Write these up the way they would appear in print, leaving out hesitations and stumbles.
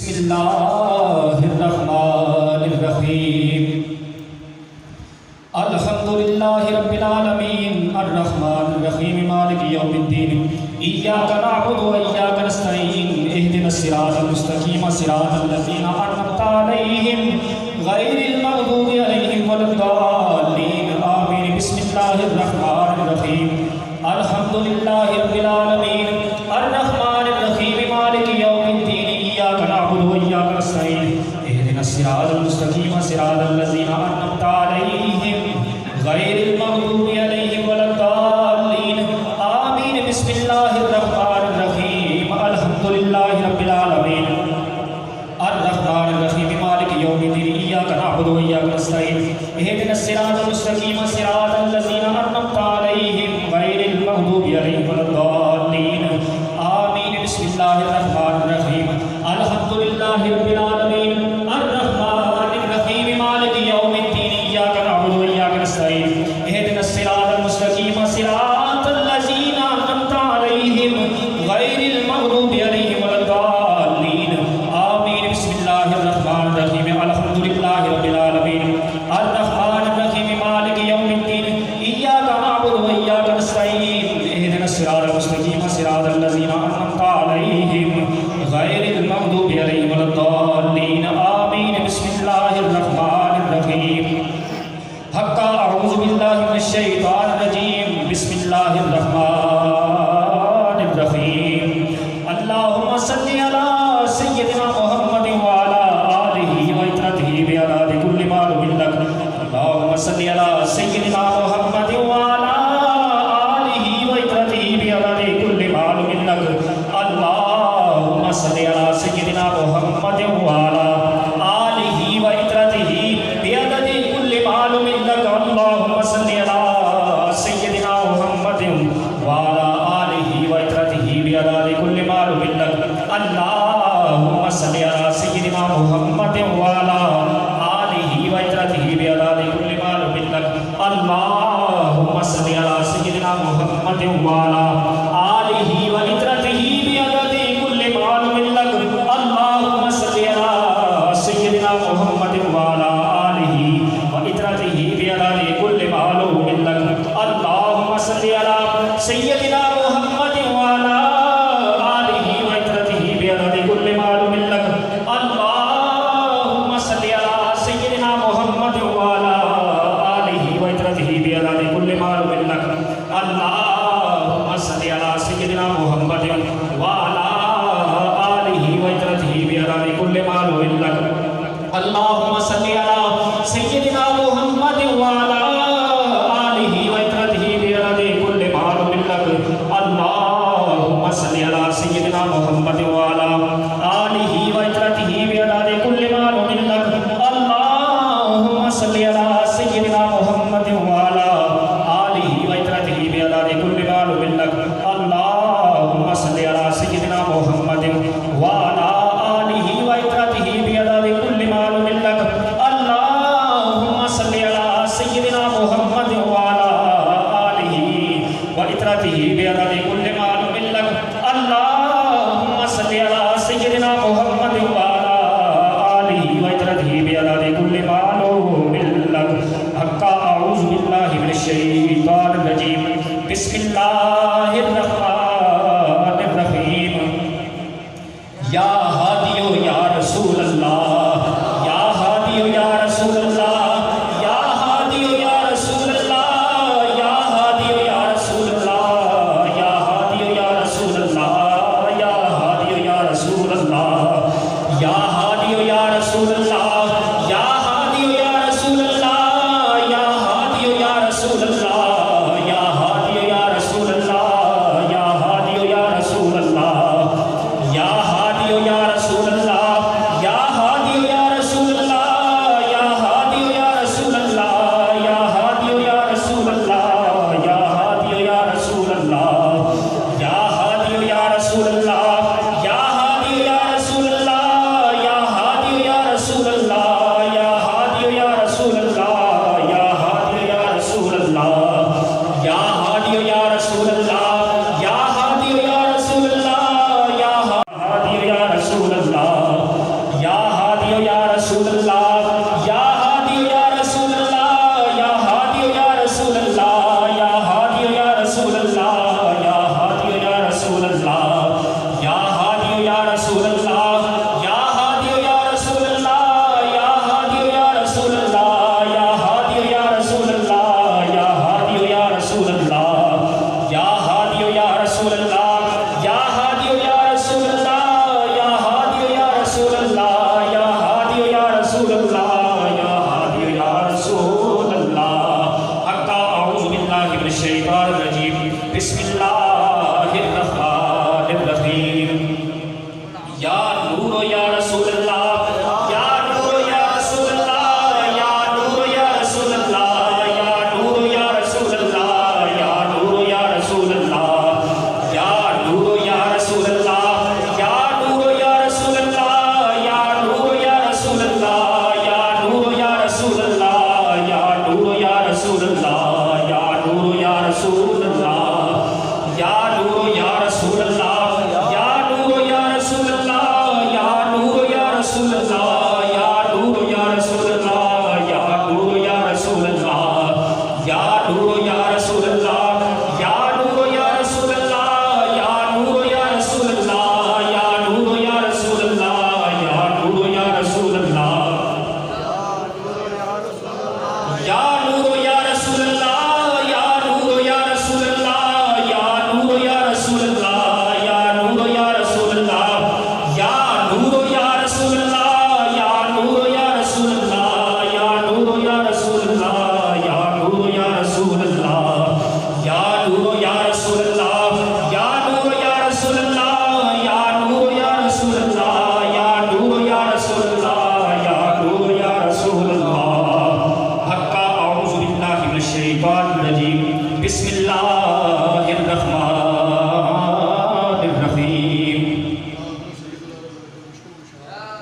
بسم اللہ الرحمن الرحیم الحمد للہ رب العالمین الرحمن الرحیم مالک یوم الدین ایاک نعبد و ایاک نستعین اہدنا الصراط المستقیم صراط الذین انعمت علیہم غیر المغضوب علیہم ولا الضالین آمین بسم اللہ الرحمن الرحیم الحمد للہ رب العالمین الرحمن الرحیم مالک یوم الدین ایاک نعبد و ایاک نستعین اہدنا الصراط المستقیم صراط الذین انعمت علیہم غیر المغضوب علیہم ولا الضالین آمین بسم اللہ الرحمن الرحیم الحمد للہ رب العالمین الرحمن الرحیم مالک یوم الدین ایاک نعبد و ایاک نستعین اہدنا الصراط المستقیم صراط الذین انعمت علیہم غیر المغضوب علیہم ولا الضالین آمین بسم اللہ الرحمن الرحیم الحمد للہ رب العالمین الرحمن الرحیم مالک یوم الدین ایاک نعبد و ایاک نستعین اہدنا الصراط المستقیم صراط الذین انعمت علیہم غیر المغضوب علیہم ولا الضالین آمین بسم اللہ الرحمن الرحیم الحمد للہ رب العالمین الرحمن الرحیم مالک یوم الدین ایاک نعبد و ایاک نستعین اہدنا الصراط المستقیم صراط الذین انعمت علیہم غیر المغضوب علیہم ولا الضالین آمین بسم اللہ الرحمن الرحیم حق اعوذ باللہ من الشیطان الرجیم بسم اللہ الرحمن الرحیم اللہم صلی علی سیدنا محمد وعلی آلہ وعطرتہ بعدد کل معلوم لک اللہم صلی علی سیدنا محمد وعلی آلہ وعطرتہ بعدد کل معلوم لک اللہم صلی علی سیدنا محمد وعلی آلہ وعطرتہ بعدد کل معلوم لک اللہم صلی علی سیدنا محمد وعلی آلہ وعطرتہ بعدد کل معلوم لک اللہم صلی علی سیدنا محمد وعلی آلہ وعطرتہ بعدد کل معلوم لک اللہم صلی علی سیدنا محمد وعلی آلہ وعطرتہ بعدد کل معلوم لک اللہم صلی علی سیدنا محمد وعلی آلہ وعطرتہ بعدد کل معلوم لک اللہم صلی علی سیدنا محمد وعلی آلہ وعطرتہ بعدد کل معلوم لک اللہم صلی علی سیدنا محمد وعلی آلہ وعطرتہ بعدد کل معلوم لک اللہم صلی علی سیدنا محمد وعلی آلہ وعطرتہ بعدد کل معلوم لک اللہم صلی علی سیدنا محمد وعلی آلہ وعطرتہ بعدد کل معلوم لک اللہم صلی علی سیدنا محمد وعلی آلہ وعطرتہ بعدد کل معلوم لک اللہم صلی علی سیدنا محمد وعلی آلہ وعطرتہ بعدد کل معلوم لک اللہم صلی علی سیدنا محمد وعلی آلہ وعطرتہ بعدد کل معلوم لک اللہم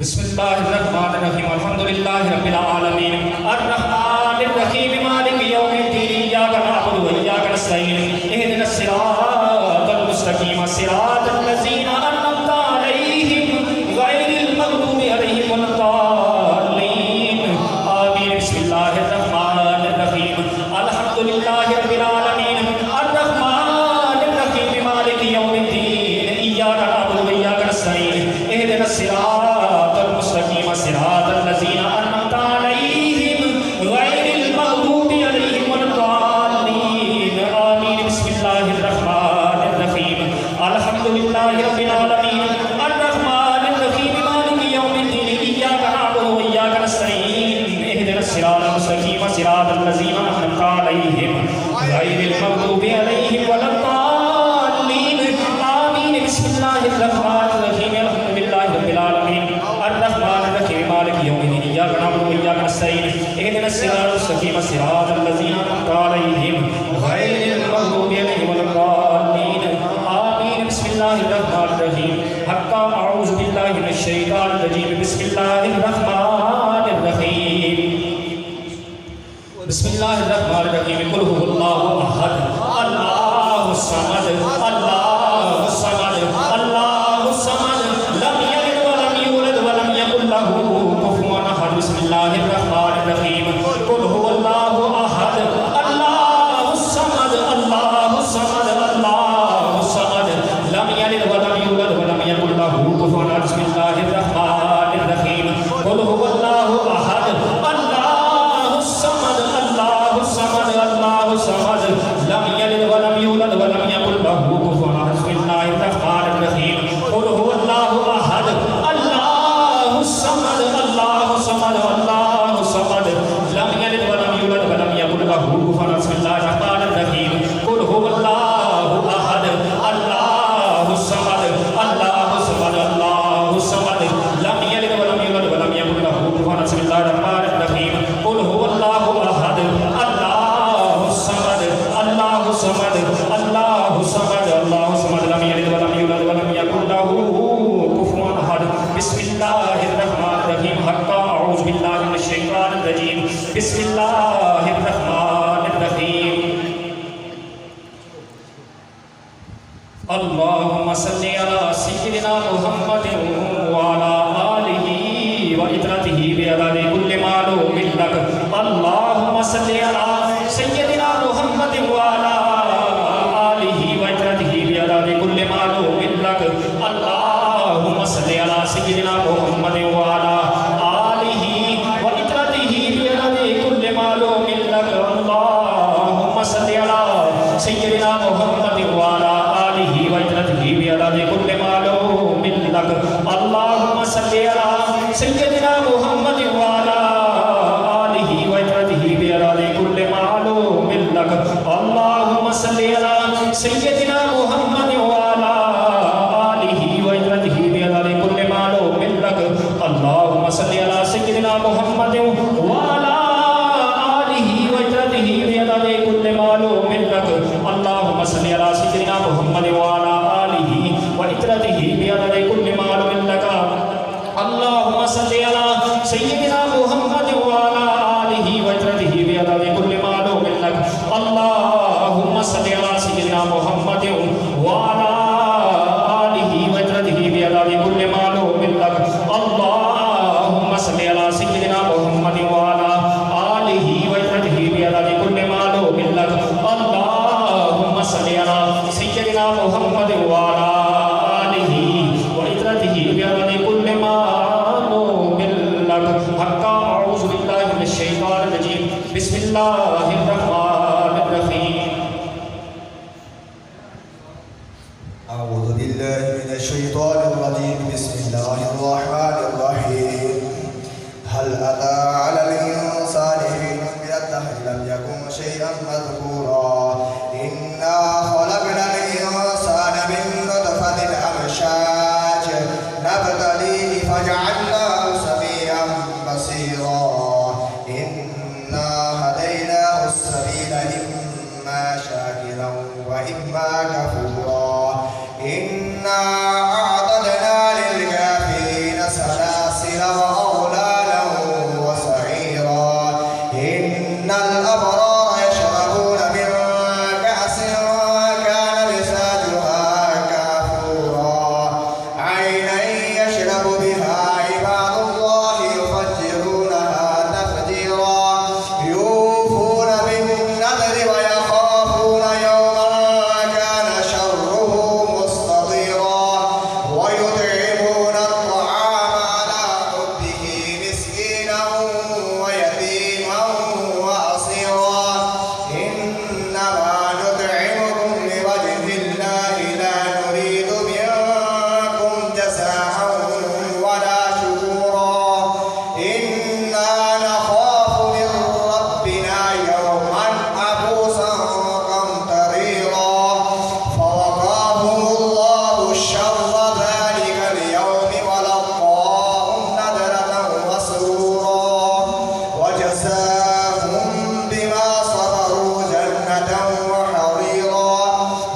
بسم الله الرحمن الرحيم الحمد لله رب العالمين الرحمن الرحيم مالك يوم الدين إياك نعبد وإياك نستعين اهدنا الصراط المستقيم صراط الذين أنعمت عليهم غير المغضوب عليهم ولا الضالين آمين بسم الله الرحمن الرحيم الحمد لله رب العالمين الرحمن الرحيم مالك يوم الدين إياك نعبد وإياك نستعين اهدنا الصراط المستقيم صراط الذين أنعمت عليهم غير المغضوب عليهم ولا الضالين آمين بسم الله الرحمن الرحيم الحمد لله رب العالمين الرحمن الرحيم مالك يوم الدين إياك نعبد وإياك نستعين اهدنا الصراط المستقيم صراط الذين أنعمت عليهم غير المغضوب عليهم ولا الضالين آمين بسم الله الرحمن الرحيم الحمد لله رب العالمين الرحمن الرحيم مالك يوم الدين إياك نعبد وإياك نستعين اهدنا الصراط المستقيم صراط الذين أنعمت عليهم غير المغضوب عليهم ولا الضالين آمين بسم الله الرحمن الرحيم حتى أعوذ بالله من الشيطان الرجيم بسم الله الرحمن الرحيم بسم الله الرحمن الرحيم قل هو الله أحد الله الصمد الله الصمد الله الصمد لم يلد ولم يولد ولم يكن له كفوا أحد بسم الله الرحمن الرحيم قل هو الله أحد الله الصمد الله الصمد الله الصمد لم يلد ولم يولد ولم يكن له كفوا أحد بسم الله الرحمن الرحيم قل هو الله أحد الله الصمد الله الصمد الله الصمد لم يلد ولم يولد ولم يكن له كفوا أحد بسم الله الرحمن الرحيم قل هو الله أحد الله الصمد الله الصمد الله الصمد لم يلد ولم يولد ولم يكن له كفوا أحد بسم الله الرحمن الرحيم قل هو الله أحد الله الصمد الله الصمد الله الصمد لم يلد ولم يولد ولم يكن له كفوا أحد بسم الله الرحمن الرحيم قل هو الله أحد الله الصمد الله الصمد الله الصمد الله الصمد لم يلد ولم يولد ولم يكن له كفوا أحد بسم الله الرحمن الرحيم حتى أعوذ بالله من الشيطان الرجيم بسم الله الرحمن الرحيم اللهم صل على سيدنا محمد وعلى آله وإطرته بعدد كل معلوم لك اللهم صل على سيدنا محمد وعلى آله وإطرته بعدد كل معلوم لك اللهم صل على سيدنا محمد وعلى آله وإطرته بعدد كل معلوم لك اللهم صل على سيدنا محمد وعلى آله وإطرته بعدد كل معلوم لك اللهم صل على سيدنا محمد وعلى آله وإطرته بعدد كل معلوم لك اللهم صل على سيدنا محمد وعلى آله وإطرته بعدد كل معلوم لك اللهم صل على سيدنا محمد وعلى آله وإطرته بعدد كل معلوم لك اللهم صل على سيدنا محمد وعلى آله وإطرته بعدد كل معلوم لك اللهم صل على سيدنا محمد وعلى آله وإطرته بعدد كل معلوم لك اللهم صل على سيدنا محمد وعلى آله وإطرته بعدد كل معلوم لك اللهم صل على سيدنا محمد وعلى آله وإطرته بعدد كل معلوم لك اللهم صل على سيدنا محمد وعلى آله وإطرته بعدد كل معلوم لك حتى أعوذ بالله من الشيطان الرجيم بسم الله الرحمن الرحيم أعوذ بالله من الشيطان الرجيم بسم الله الرحمن الرحيم هل أتى على الإنسان حين من الدهر لم يكن شيئا مذكورا إنا خلقنا الإنسان من نطفة أمشاج نبتليه فجعلناه سميعا بصيرا إنا هديناه السبيل إما شاكرا وإما كفورا إنا أعتدنا للكافرين سلاسل وأغلالا وسعيرا إن الأبرار يشربون من كأس كان مزاجها كافورا عينا يشرب بها عباد الله يفجرونها تفجيرا يوفون بالنذر ويخافون يوما كان شره مستطيرا ويطعمون الطعام على حبه مسكينا ويتيما وأسيرا إنما نطعمكم لوجه الله لا نريد منكم جزاء ولا شكورا إنا نخاف من ربنا يوما عبوسا قمطريرا فوقاهم الله شر ذلك اليوم ولقاهم نضرة وسرورا وجزاهم بما صبروا جنة وحريرا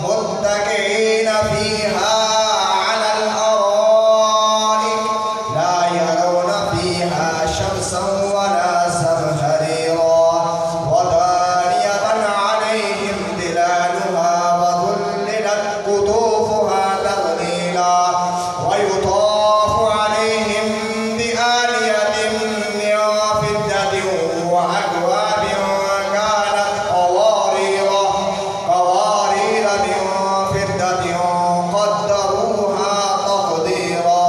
متكئين فيها على الأرائك لا يرون فيها شمسا ولا زمهريرا ودانية عليهم ظلالها وذللت قطوفها تذليلا ويطاف عليهم بآنية من فضة وأكواب كانت قوارير من فضة قدروها تقديرا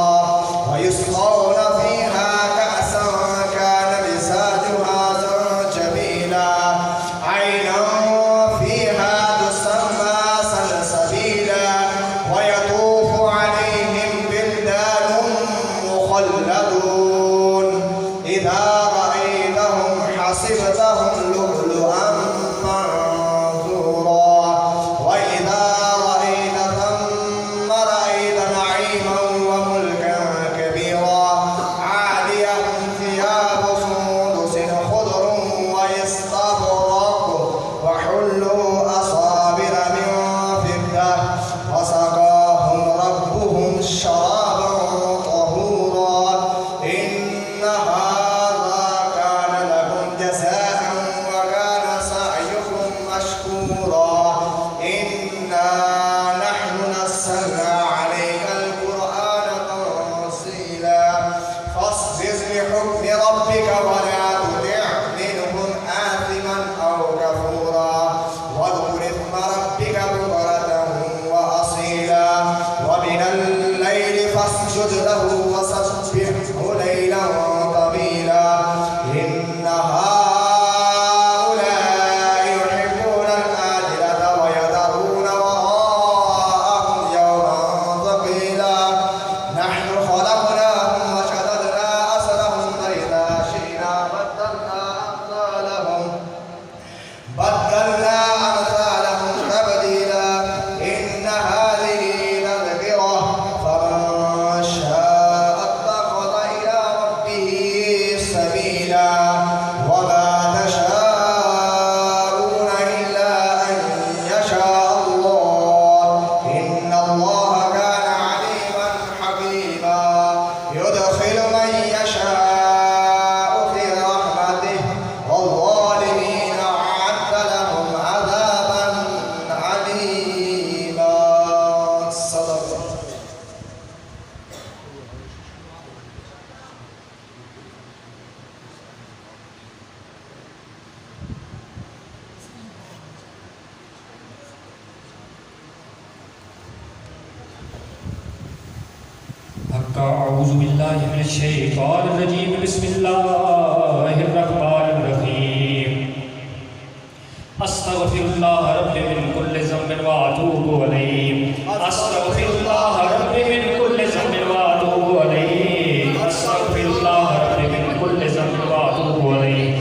ويسقون فيها كأسا كان مزاجها زنجبيلا عينا فيها تسمى سلسبيلا ويطوف عليهم بلدان مخلدون إذا رأيتهم حسبتهم لؤلؤا منثورا وإذا رأيت ثم رأيت نعيما وملكا كبيرا عاليهم ثياب سندس خضر واستبرق وحلوا أصابر من فضة وسقاهم ربهم شرابا طهورا إن هذا كان لكم جزاء وكان سعيكم مشكورا إنا نحن نزلنا عليك القرآن تنزيلا فاصبر لحكم ربك ولا تطع منهم آثما أو كفورا واذكر اسم ربك بكرة وأصيلا ومن الليل فاسجد له وسبحه ليلا طويلا إن هؤلاء يحبون الآخرة ويذرون وراءهم يوما ثقيلا نحن خلقناهم وشددنا أسرهم فإذا شئنا بدلنا أمثالهم تبديلا إن هذه تذكرة فمن شاء اتخذ إلى ربه سبيلا وما تشاءون إلا أن يشاء الله إن الله كان عليما حكيما يدخل من يشاء في رحمته والظالمين أعد لهم عذابا عليما صدق الله. أعوذ بالله من الشيطان الرجيم بسم الله الرحمن الرحيم أستغفر الله ربي من كل ذنب وأتوب إليه أستغفر الله ربي من كل ذنب وأتوب إليه أستغفر الله ربي من كل ذنب وأتوب إليه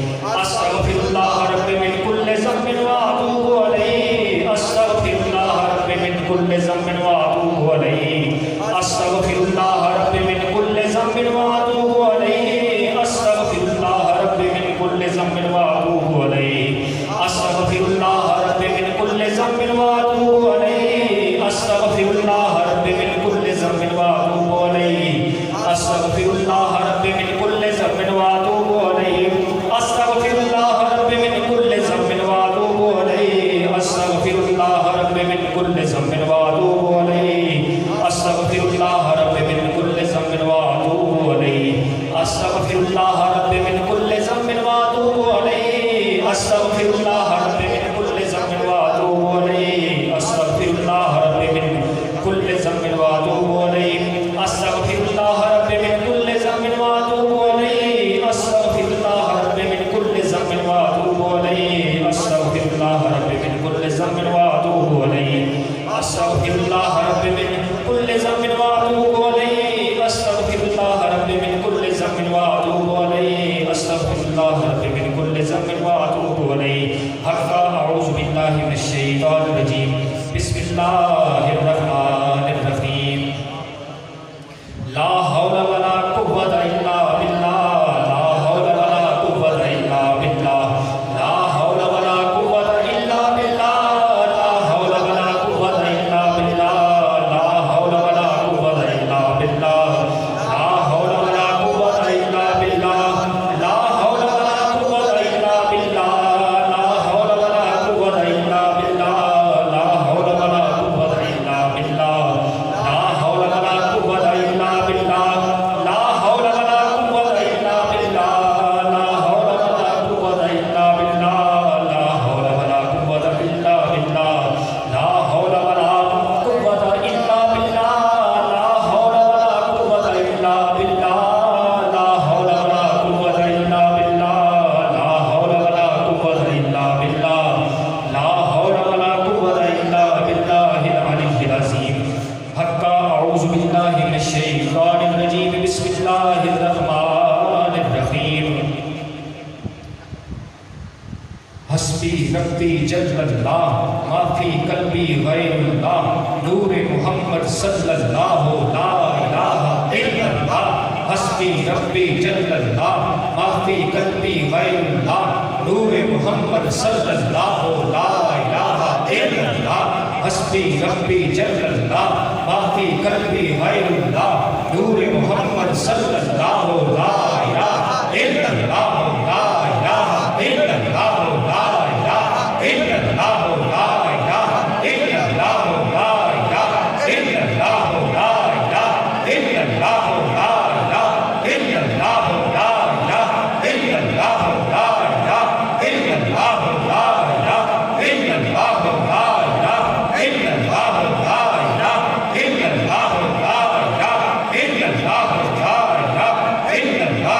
أستغفر الله ربي من كل ذنب وأتوب إليه أستغفر الله ربي من كل ذنب وأتوب إليه أستغفر الله ربي من كل ذنب وأتوب إليه أستغفر الله ربي من كل ذنب وأتوب إليه أستغفر الله ربي من كل ذنب وأتوب إليه أستغفر الله استغفر الله ربي من كل ذنب واتوب عليه استغفر الله ربي من كل ذنب واتوب عليه استغفر الله ربي من كل ذنب واتوب عليه استغفر الله ربي من كل ذنب واتوب عليه استغفر الله ربي من كل ذنب واتوب عليه استغفر الله ربي من كل ذنب واتوب عليه استغفر الله ربي من كل ذنب واتوب عليه استغفر الله ربي من كل ذنب واتوب عليه استغفر الله ربي من كل ذنب واتوب عليه حقا اعوذ بالله من الشيطان الرجيم بسم الله الرحمن الرحيم لا حول ولا قوة إلا بالله لا حول ولا قوة إلا بالله لا حول ولا قوة إلا بالله لا حول ولا قوة إلا بالله لا حول ولا قوة إلا بالله لا حول ولا قوة إلا بالله لا حول ولا قوة إلا بالله لا حول ولا قوة إلا بالله لا حول ولا قوة إلا بالله لا حول ولا قوة إلا بالله لا حول ولا قوة إلا بالله لا حول ولا قوة إلا بالله لا حول ولا قوة إلا بالله لا حول ولا قوة إلا بالله لا حول ولا قوة إلا بالله لا حول ولا قوة إلا بالله لا حول ولا قوة إلا بالله لا حول ولا قوة إلا بالله العلي العظيم حقا أعوذ بالله من الشيطان الرجيم بسم الله الرحمن الرحيم حسبي ربي جل الله ما في قلبي غير الله نور محمد صلی اللہ لا الہ الا اللہ حسبی ربی جل اللہ ما فی قلبی غیر اللہ نور محمد صلی اللہ لا الہ الا اللہ حسبی ربی جل اللہ ما فی قلبی غیر اللہ نور محمد صلی اللہ لا الہ الا اللہ لا الہ الا اللہ لا الہ الا اللہ لا الہ الا اللہ لا الہ الا اللہ لا الہ الا اللہ لا الہ الا اللہ لا الہ الا اللہ لا الہ الا اللہ لا الہ الا اللہ لا الہ الا اللہ لا الہ الا اللہ لا الہ الا اللہ لا الہ الا اللہ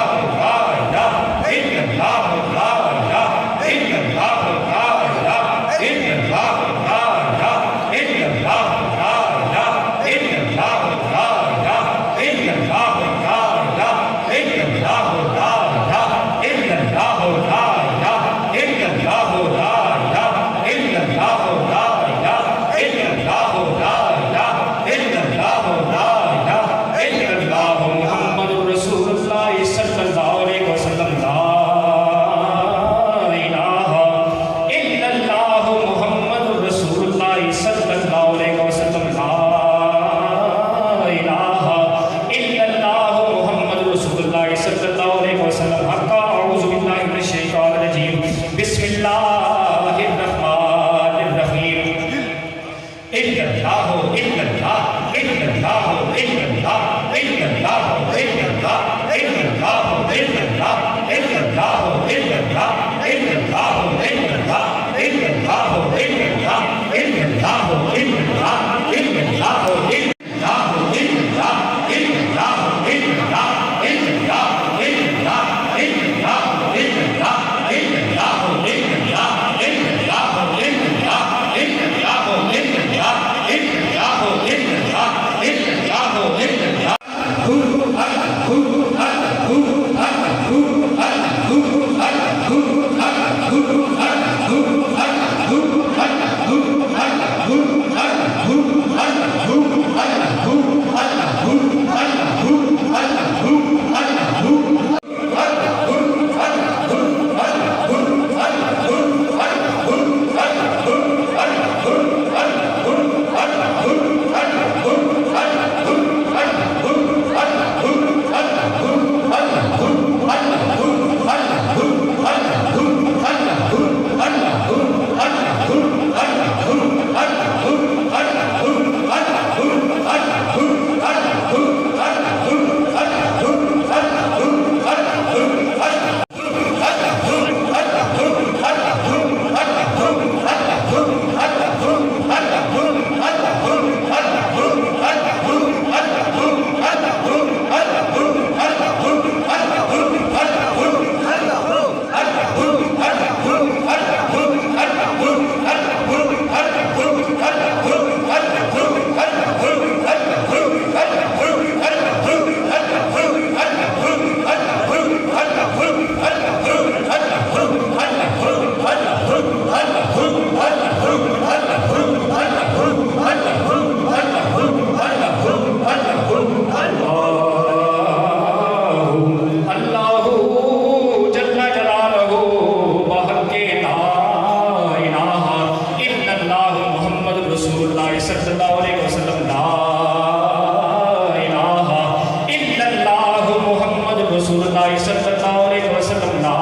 صلی اللہ علیہ وسلم لا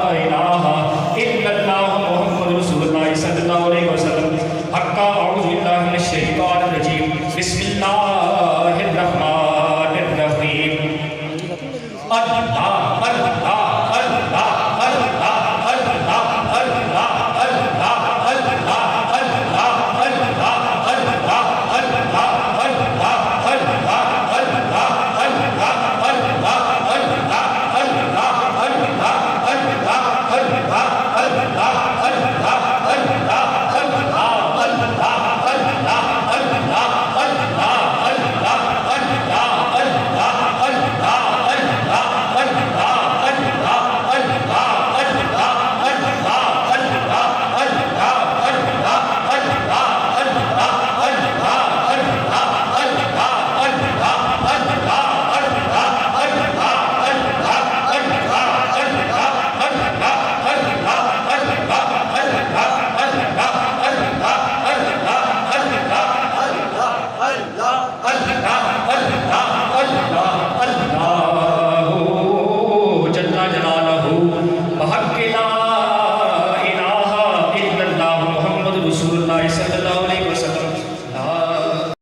الہ الا اللہ محمد رسول اللہ صلی اللہ علیہ وسلم حق اعوذ باللہ من الشیطان الرجیم بسم اللہ الرحمن الرحیم اللہ